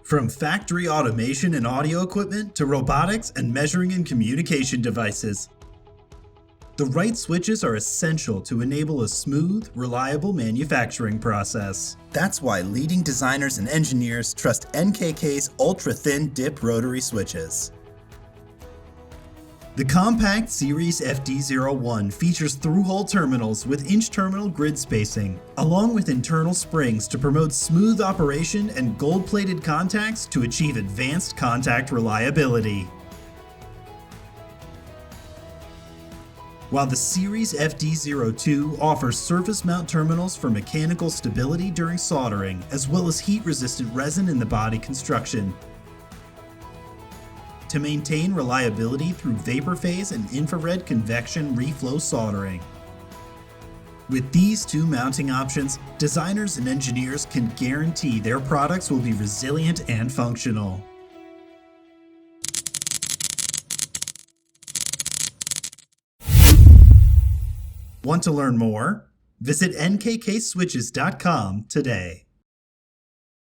From factory automation and audio equipment to robotics and measuring and communication devices, the right switches are essential to enable a smooth, reliable manufacturing process. That's why leading designers and engineers trust NKK's ultra-thin dip rotary switches. The compact Series FD01 features through-hole terminals with inch terminal grid spacing, along with internal springs to promote smooth operation and gold-plated contacts to achieve advanced contact reliability. While the Series FD02 offers surface mount terminals for mechanical stability during soldering, as well as heat-resistant resin in the body construction, to maintain reliability through vapor phase and infrared convection reflow soldering. With these two mounting options, designers and engineers can guarantee their products will be resilient and functional. Want to learn more? Visit nkkswitches.com today.